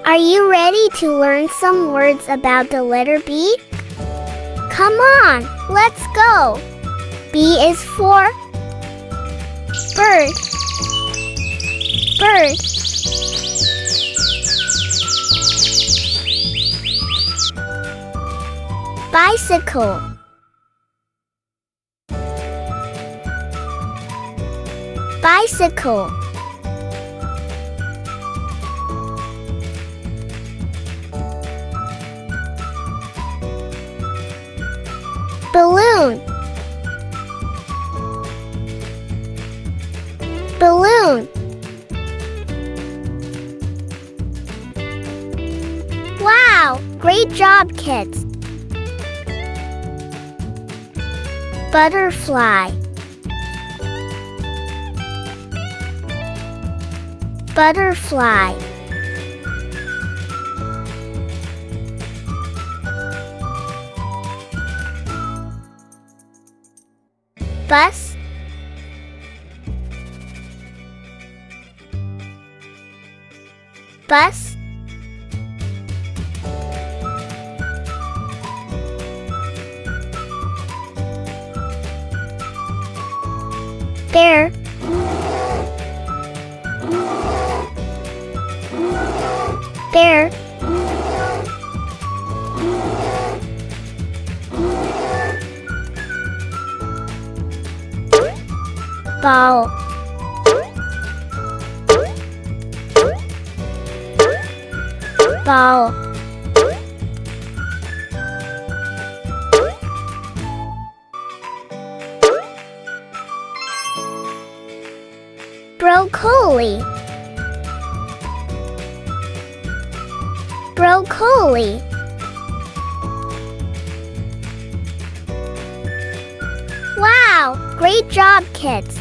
Are you ready to learn some words about the letter B? Come on, let's go! B is for bird. Bird. Bicycle. Bicycle. Balloon. Balloon. Wow! Great job, kids! Butterfly. Butterfly. Bus. Bus. Bear. Bear. Ball. Ball. Broccoli. Broccoli. Wow! Great job, kids!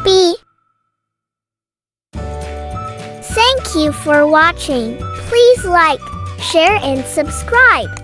B. Thank you for watching. Please like, share and subscribe.